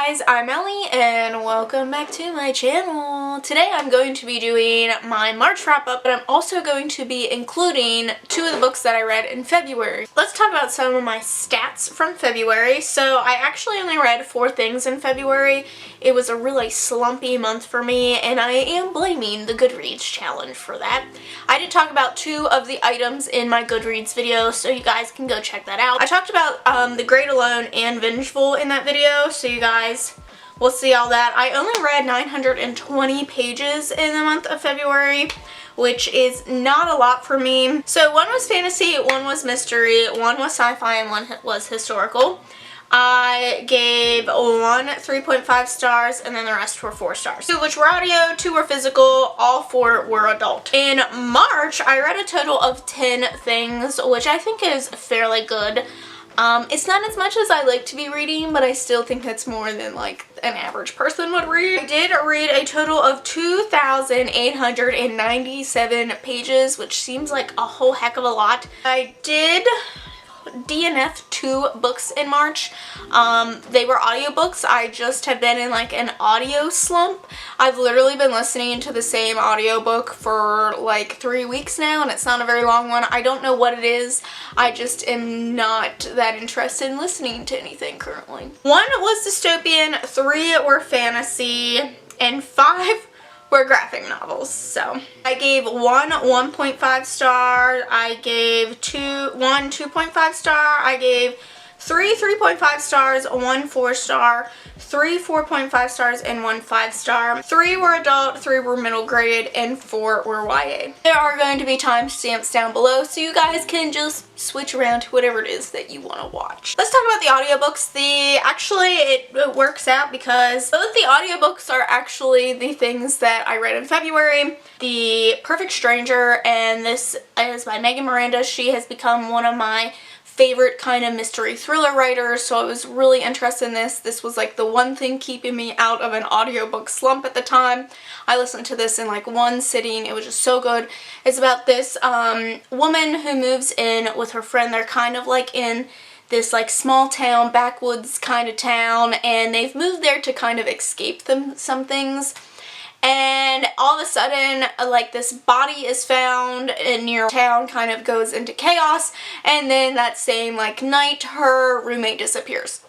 guys, I'm Ellie and welcome back to my channel. Today I'm going to be doing my March wrap up, but I'm also going to be including two of the books that I read in February. Let's talk about some of my stats from February. So I actually only read 4 things in February. It was a really slumpy month for me and I am blaming the Goodreads challenge for that. I did talk about 2 of the items in my Goodreads video, so you guys can go check that out. I talked about The Great Alone and Vengeful in that video, so you guys will see all that. I only read 920 pages in the month of February, which is not a lot for me. So one was fantasy, one was mystery, one was sci-fi, and one was historical. I gave one 3.5 stars and then the rest were 4 stars. 2 which were audio, 2 were physical, all 4 were adult. In March, I read a total of 10 things, which I think is fairly good. It's not as much as I like to be reading, but I still think that's more than like an average person would read. I did read a total of 2,897 pages, which seems like a whole heck of a lot. I did DNF 2 books in March. They were audiobooks. I just have been in like an audio slump. I've literally been listening to the same audiobook for like 3 weeks now, and it's not a very long one. I don't know what it is. I just am not that interested in listening to anything currently. 1 was dystopian, 3 were fantasy, and 5 were graphic novels. So I gave 1 1.5 star, I gave 1 2.5 star, I gave 3 3.5 stars, 1 4 star, 3 4.5 stars, and 1 5 star. 3 were adult, 3 were middle grade, and 4 were YA. There are going to be timestamps down below, so you guys can just switch around to whatever it is that you want to watch. Let's talk about the audiobooks. It works out because both the audiobooks are actually the things that I read in February. The Perfect Stranger, and this is by Megan Miranda. She has become one of my favorite kind of mystery thriller writers, so I was really interested in this. This was like the one thing keeping me out of an audiobook slump at the time. I listened to this in like one sitting. It was just so good. It's about this woman who moves in with her friend. They're kind of like in this like small town, backwoods kind of town, and they've moved there to kind of escape some things. And all of a sudden, like, this body is found near town, kind of goes into chaos, and then that same like night her roommate disappears.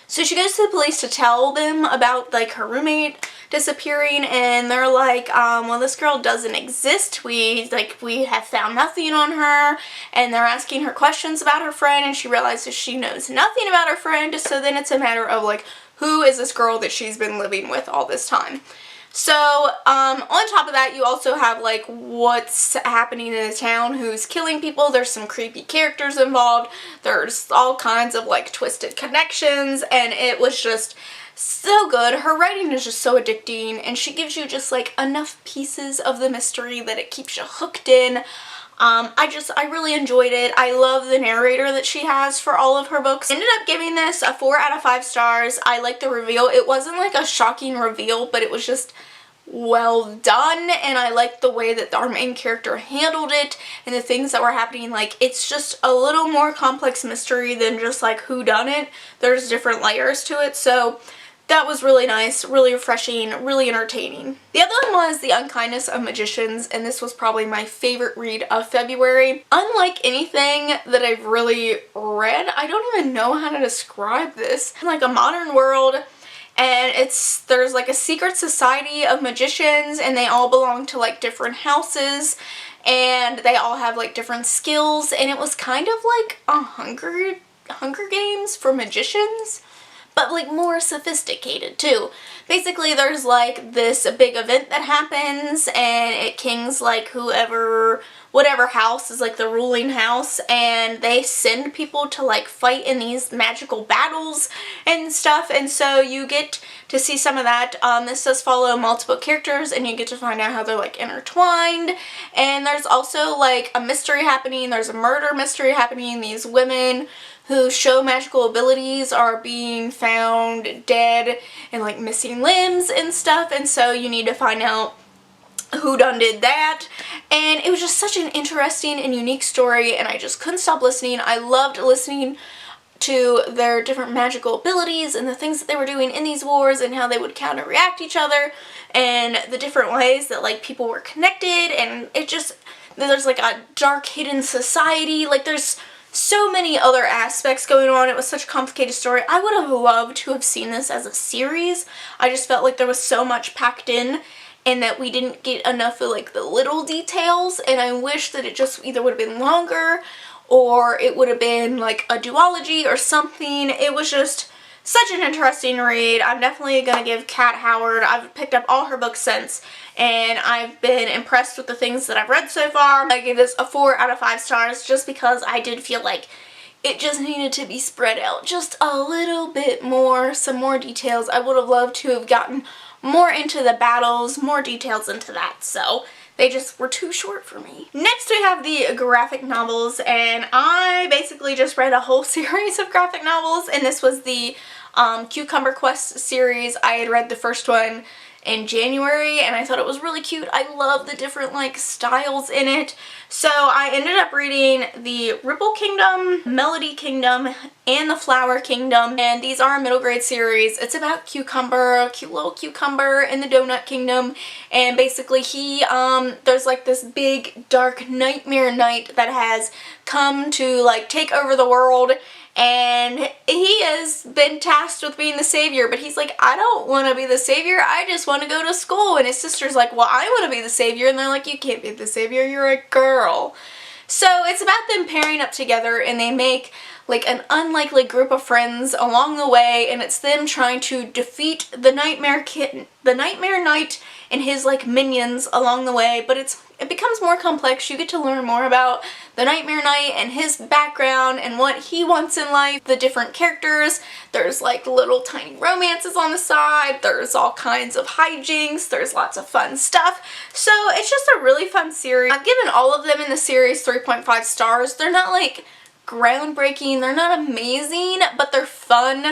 So she goes to the police to tell them about like her roommate disappearing, and they're like, well, this girl doesn't exist. We have found nothing on her, and they're asking her questions about her friend, and she realizes she knows nothing about her friend. So then it's a matter of like, who is this girl that she's been living with all this time? So, on top of that, you also have, like, what's happening in the town, who's killing people. There's some creepy characters involved. There's all kinds of, like, twisted connections, and it was just so good. Her writing is just so addicting, and she gives you just, like, enough pieces of the mystery that it keeps you hooked in. I really enjoyed it. I love the narrator that she has for all of her books. Ended up giving this a 4 out of 5 stars. I liked the reveal. It wasn't like a shocking reveal, but it was just well done, and I liked the way that our main character handled it and the things that were happening. Like, it's just a little more complex mystery than just like whodunit. There's different layers to it, so that was really nice, really refreshing, really entertaining. The other one was The Unkindness of Magicians, and this was probably my favorite read of February. Unlike anything that I've really read, I don't even know how to describe this. In like a modern world, and there's like a secret society of magicians, and they all belong to like different houses, and they all have like different skills, and it was kind of like a Hunger Games for magicians, but like more sophisticated too. Basically, there's like this big event that happens, and it kings like whatever house is like the ruling house, and they send people to like fight in these magical battles and stuff, and so you get to see some of that. This does follow multiple characters, and you get to find out how they're like intertwined, and there's also like a mystery happening. There's a murder mystery happening. These women who show magical abilities are being found dead and like missing limbs and stuff, and so you need to find out who done did that. And it was just such an interesting and unique story, and I just couldn't stop listening. I loved listening to their different magical abilities and the things that they were doing in these wars and how they would counter-react each other and the different ways that like people were connected, and it just, there's like a dark hidden society, like there's so many other aspects going on. It was such a complicated story. I would have loved to have seen this as a series. I just felt like there was so much packed in and that we didn't get enough of like the little details, and I wish that it just either would have been longer or it would have been like a duology or something. It was just such an interesting read. I'm definitely gonna give Kat Howard, I've picked up all her books since, and I've been impressed with the things that I've read so far. I gave this a 4 out of 5 stars just because I did feel like it just needed to be spread out just a little bit more, some more details. I would have loved to have gotten more into the battles, more details into that, so they just were too short for me. Next we have the graphic novels, and I basically just read a whole series of graphic novels, and this was the Cucumber Quest series. I had read the first one in January and I thought it was really cute. I love the different like styles in it. So I ended up reading the Ripple Kingdom, Melody Kingdom, and the Flower Kingdom, and these are a middle grade series. It's about Cucumber, a cute little cucumber in the Donut Kingdom, and basically he, there's like this big dark nightmare knight that has come to like take over the world, and he has been tasked with being the savior, but he's like, I don't want to be the savior, I just want to go to school. And his sister's like, well, I want to be the savior, and they're like, you can't be the savior, you're a girl. So it's about them pairing up together, and they make like an unlikely group of friends along the way, and it's them trying to defeat the Nightmare Knight and his like minions along the way. But it becomes more complex. You get to learn more about the Nightmare Knight and his background and what he wants in life, the different characters. There's like little tiny romances on the side, there's all kinds of hijinks, there's lots of fun stuff. So it's just a really fun series. I've given all of them in the series 3.5 stars. They're not like groundbreaking, they're not amazing, but they're fun,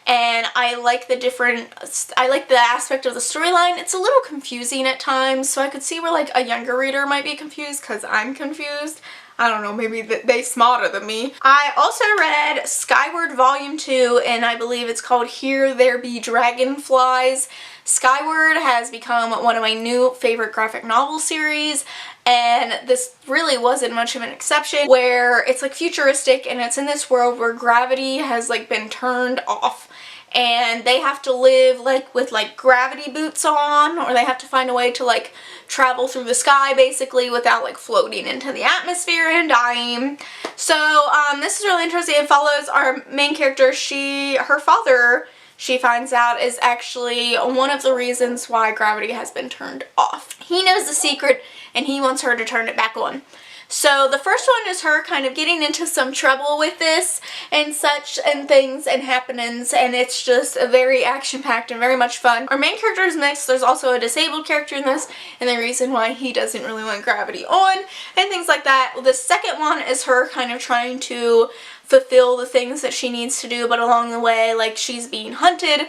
and I like the aspect of the storyline. It's a little confusing at times, so I could see where like a younger reader might be confused because I'm confused. I don't know, maybe they smarter than me. I also read Skyward Volume 2, and I believe it's called Here There Be Dragonflies. Skyward has become one of my new favorite graphic novel series, and this really wasn't much of an exception, where it's like futuristic and it's in this world where gravity has like been turned off, and they have to live like with like gravity boots on, or they have to find a way to like travel through the sky basically without like floating into the atmosphere and dying. So this is really interesting. It follows our main character. Her father, she finds out, is actually one of the reasons why gravity has been turned off. He knows the secret and he wants her to turn it back on. So the first one is her kind of getting into some trouble with this and such and things and happenings, and it's just a very action-packed and very much fun. Our main character is mixed. There's also a disabled character in this, and the reason why he doesn't really want gravity on and things like that. The second one is her kind of trying to fulfill the things that she needs to do, but along the way, like, she's being hunted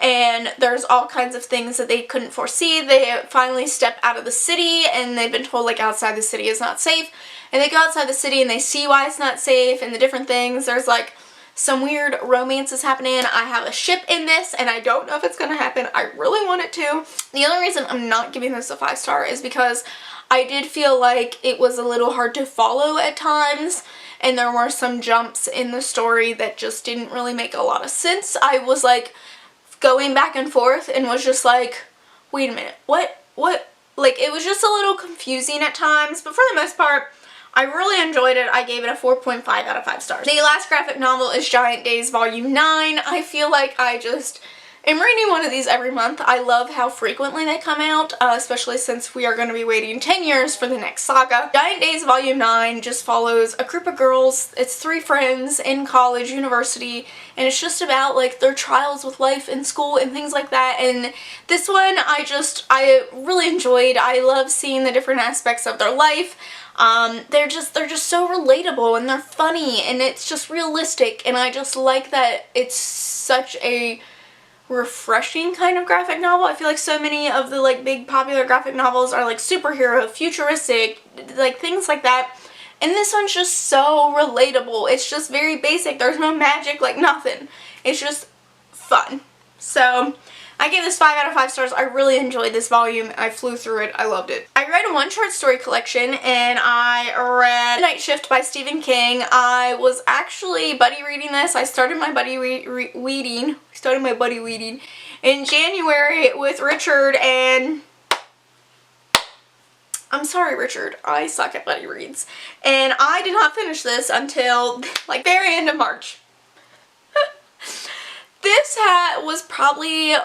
and there's all kinds of things that they couldn't foresee. They finally step out of the city and they've been told like outside the city is not safe, and they go outside the city and they see why it's not safe and the different things. There's like some weird romances happening. I have a ship in this and I don't know if it's gonna happen. I really want it to. The only reason I'm not giving this a 5-star is because I did feel like it was a little hard to follow at times, and there were some jumps in the story that just didn't really make a lot of sense. I was like going back and forth and was just like, wait a minute, what? Like, it was just a little confusing at times, but for the most part, I really enjoyed it. I gave it a 4.5 out of 5 stars. The last graphic novel is Giant Days Volume 9. I feel like I just am reading one of these every month. I love how frequently they come out, especially since we are going to be waiting 10 years for the next saga. Giant Days Volume 9 just follows a group of girls. It's 3 friends in college, university, and it's just about like their trials with life in school and things like that. And this one I really enjoyed. I love seeing the different aspects of their life. They're just so relatable and they're funny and it's just realistic, and I just like that it's such a refreshing kind of graphic novel. I feel like so many of the like big popular graphic novels are like superhero, futuristic, like things like that, And this one's just so relatable. It's just very basic. There's no magic, like nothing. It's just fun. So I gave this 5 out of 5 stars. I really enjoyed this volume. I flew through it. I loved it. I read one short story collection, and I read Night Shift by Stephen King. I was actually buddy reading this. I started my buddy reading in January with Richard, and I'm sorry, Richard, I suck at buddy reads. And I did not finish this until like very end of March. This was probably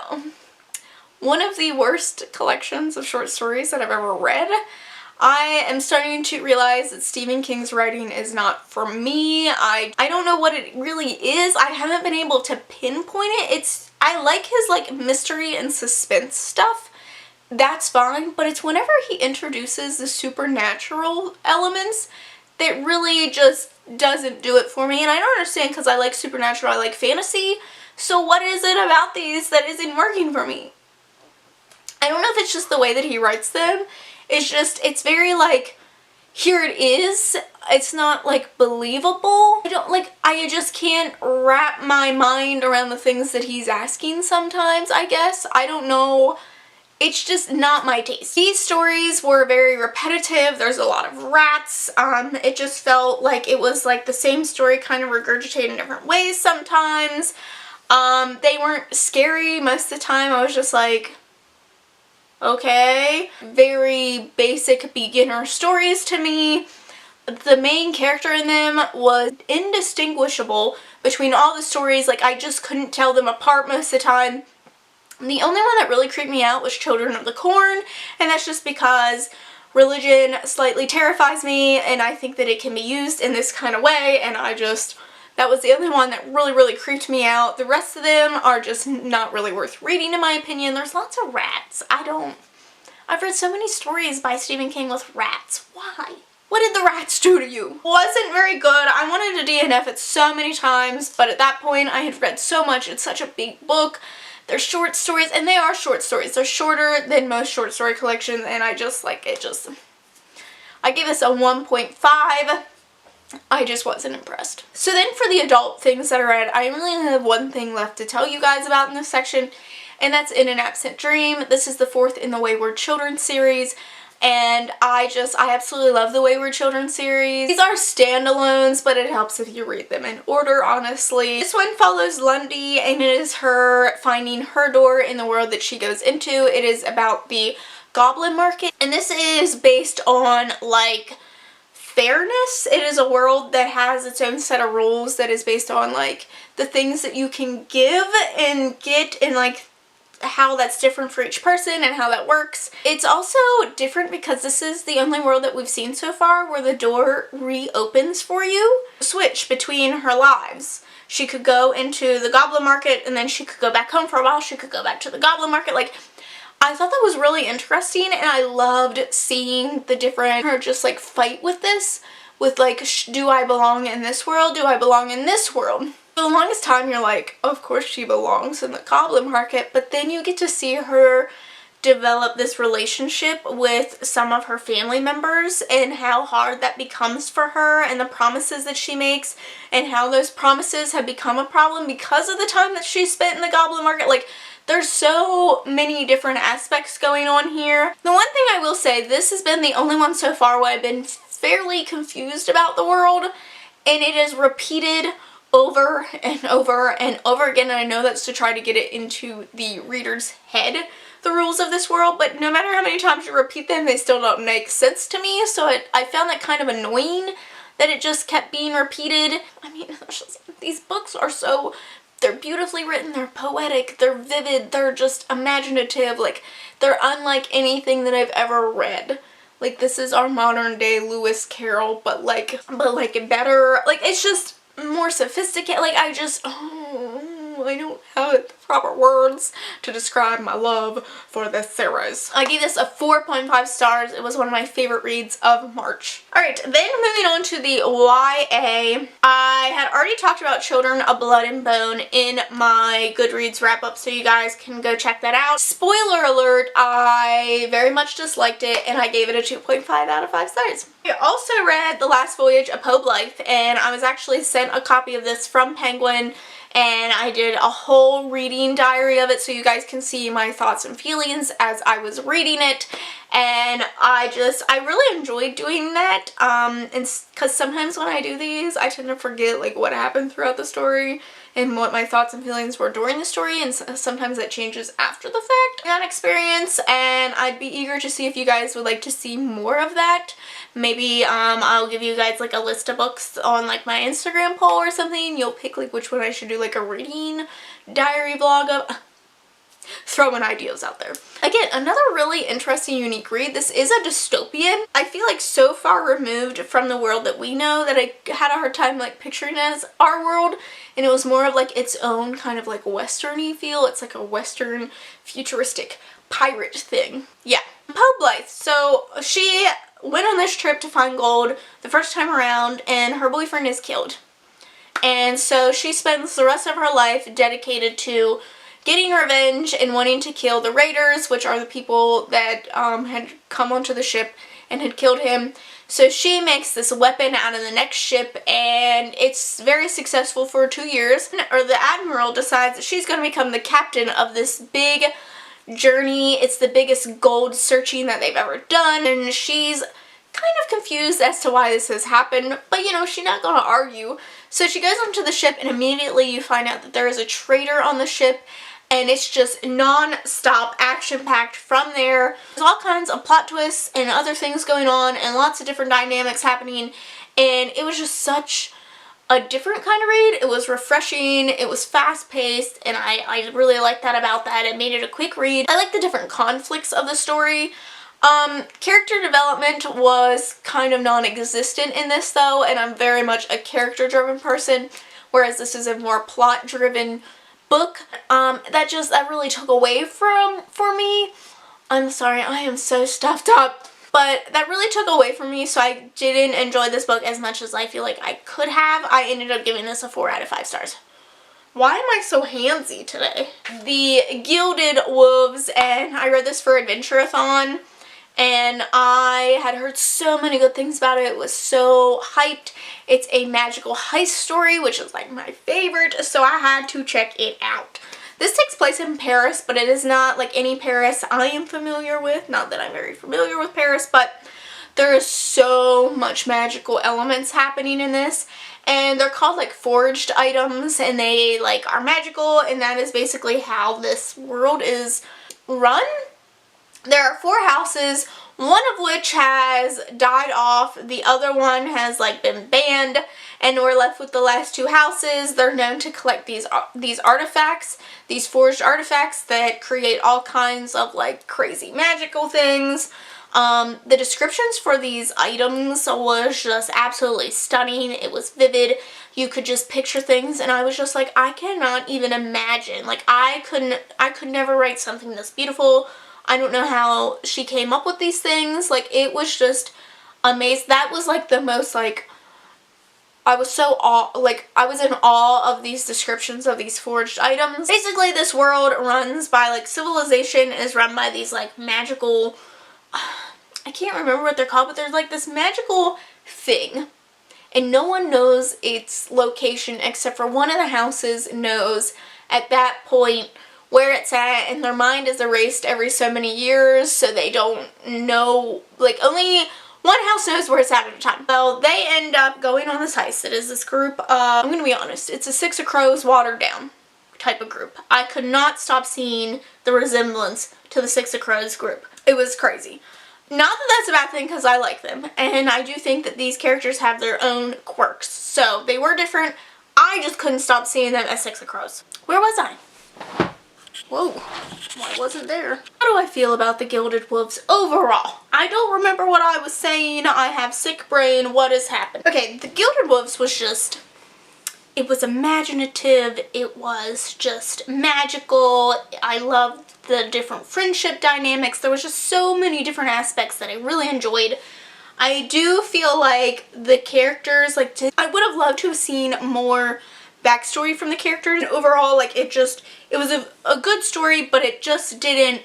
one of the worst collections of short stories that I've ever read. I am starting to realize that Stephen King's writing is not for me. I don't know what it really is. I haven't been able to pinpoint it. I like his like mystery and suspense stuff. That's fine, but it's whenever he introduces the supernatural elements that really just doesn't do it for me. And I don't understand, because I like supernatural, I like fantasy. So what is it about these that isn't working for me? I don't know if it's just the way that he writes them. It's very like, here it is. It's not like believable. I just can't wrap my mind around the things that he's asking sometimes, I guess. I don't know. It's just not my taste. These stories were very repetitive. There's a lot of rats. It just felt like it was like the same story kind of regurgitated in different ways sometimes. They weren't scary most of the time. I was just like, okay. Very basic beginner stories to me. The main character in them was indistinguishable between all the stories. Like, I just couldn't tell them apart most of the time. The only one that really creeped me out was Children of the Corn, and that's just because religion slightly terrifies me, and I think that it can be used in this kind of way, and that was the only one that really creeped me out. The rest of them are just not really worth reading, in my opinion. There's lots of rats. I've read so many stories by Stephen King with rats. Why? What did the rats do to you? Wasn't very good. I wanted to DNF it so many times, but at that point I had read so much. It's such a big book. They're short stories, and they are short stories. They're shorter than most short story collections, and I just like it. I gave this a 1.5. I just wasn't impressed. So then for the adult things that I read, I really only have one thing left to tell you guys about in this section, and that's In an Absent Dream. This is the 4th in the Wayward Children series. And I absolutely love the Wayward Children series. These are standalones, but it helps if you read them in order, honestly. This one follows Lundy, and it is her finding her door in the world that she goes into. It is about the goblin market, and this is based on, like, fairness. It is a world that has its own set of rules that is based on, like, the things that you can give and get, and, like, how that's different for each person and how that works. It's also different because this is the only world that we've seen so far where the door reopens for you. Switch between her lives. She could go into the goblin market, and then she could go back home for a while. She could go back to the goblin market. Like, I thought that was really interesting, and I loved seeing the different, her just like fight with this, with like, do I belong in this world? Do I belong in this world? For the longest time you're like, of course she belongs in the goblin market, but then you get to see her develop this relationship with some of her family members and how hard that becomes for her, and the promises that she makes, and how those promises have become a problem because of the time that she spent in the goblin market. Like, there's so many different aspects going on here. The one thing I will say, this has been the only one so far where I've been fairly confused about the world, and it is repeated over and over and over again, and I know that's to try to get it into the reader's head, the rules of this world, but no matter how many times you repeat them, they still don't make sense to me, so I found that kind of annoying that it just kept being repeated. I mean, these books are they're beautifully written, they're poetic, they're vivid, they're just imaginative, like, they're unlike anything that I've ever read. Like, this is our modern day Lewis Carroll, but better. Like, it's just more sophisticated. Like, I don't have the proper words to describe my love for this series. I gave this a 4.5 stars. It was one of my favorite reads of March. Alright, then moving on to the YA. I had already talked about Children of Blood and Bone in my Goodreads wrap-up, so you guys can go check that out. Spoiler alert, I very much disliked it, and I gave it a 2.5 out of 5 stars. I also read The Last Voyage of Blythe, and I was actually sent a copy of this from Penguin, and I did a whole reading diary of it so you guys can see my thoughts and feelings as I was reading it. And I really enjoyed doing that, and because sometimes when I do these, I tend to forget like what happened throughout the story and what my thoughts and feelings were during the story, and sometimes that changes after the fact. That experience, and I'd be eager to see if you guys would like to see more of that. Maybe I'll give you guys like a list of books on like my Instagram poll or something. You'll pick like which one I should do like a reading diary vlog of. Throwing ideas out there. Again, another really interesting, unique read. This is a dystopian. I feel like so far removed from the world that we know that I had a hard time like picturing it as our world, and it was more of like its own kind of like western-y feel. It's like a western futuristic pirate thing. Yeah. Blythe. So she went on this trip to find gold the first time around, and her boyfriend is killed. And so she spends the rest of her life dedicated to getting revenge and wanting to kill the raiders, which are the people that had come onto the ship and had killed him. So she makes this weapon out of the next ship, and it's very successful for 2 years. Or the admiral decides that she's going to become the captain of this big journey. It's the biggest gold searching that they've ever done, and she's kind of confused as to why this has happened, but you know, she's not going to argue. So she goes onto the ship, and immediately you find out that there is a traitor on the ship, and it's just non-stop action-packed from there. There's all kinds of plot twists and other things going on and lots of different dynamics happening, and it was just such a different kind of read. It was refreshing, it was fast-paced, and I really liked that about that. It made it a quick read. I like the different conflicts of the story. Character development was kind of non-existent in this though, and I'm very much a character-driven person, whereas this is a more plot-driven book. That really took away for me. I'm sorry, I am so stuffed up. But that really took away from me, so I didn't enjoy this book as much as I feel like I could have. I ended up giving this a 4 out of 5 stars. Why am I so handsy today? The Gilded Wolves, and I read this for Adventure-a-thon, and I had heard so many good things about it. It was so hyped. It's a magical heist story, which is like my favorite, so I had to check it out. This takes place in Paris, but it is not like any Paris I am familiar with. Not that I'm very familiar with Paris, but there is so much magical elements happening in this. And they're called like forged items, and they like are magical, and that is basically how this world is run. There are 4 houses, one of which has died off, the other one has like been banned, and we're left with the last 2 houses. They're known to collect these artifacts, these forged artifacts that create all kinds of like crazy magical things. The descriptions for these items was just absolutely stunning. It was vivid. You could just picture things, and I was just like, I cannot even imagine. Like I could never write something this beautiful. I don't know how she came up with these things. Like, it was just amazing. That was like the most like, I was so I was in awe of these descriptions of these forged items. Basically, this world runs by like civilization is run by these like magical, I can't remember what they're called, but there's like this magical thing, and no one knows its location except for one of the houses knows at that point where it's at, and their mind is erased every so many years, so they don't know, like only one house knows where it's at a time. So they end up going on this heist. It is this group, I'm gonna be honest, it's a Six of Crows watered down type of group. I could not stop seeing the resemblance to the Six of Crows group. It was crazy. Not that that's a bad thing, because I like them, and I do think that these characters have their own quirks. So they were different. I just couldn't stop seeing them as Six of Crows. Where was I? Whoa, well, I wasn't there. How do I feel about the Gilded Wolves overall? I don't remember what I was saying. I have sick brain. What has happened? Okay, the Gilded Wolves was just, it was imaginative. It was just magical. I loved the different friendship dynamics. There was just so many different aspects that I really enjoyed. I do feel like the characters, like, I would have loved to have seen more backstory from the characters. And overall, like, it was a good story, but it just didn't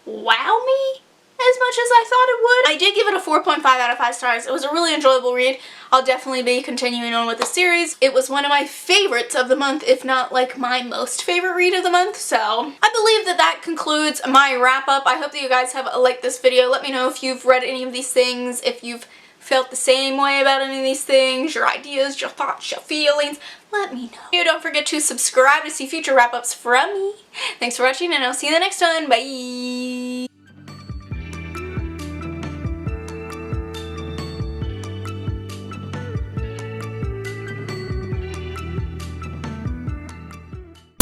wow me as much as I thought it would. I did give it a 4.5 out of 5 stars. It was a really enjoyable read. I'll definitely be continuing on with the series. It was one of my favorites of the month, if not like my most favorite read of the month. So I believe that that concludes my wrap up. I hope that you guys have liked this video. Let me know if you've read any of these things, if you've felt the same way about any of these things, your ideas, your thoughts, your feelings. Let me know. Don't forget to subscribe to see future wrap-ups from me. Thanks for watching, and I'll see you the next time. Bye!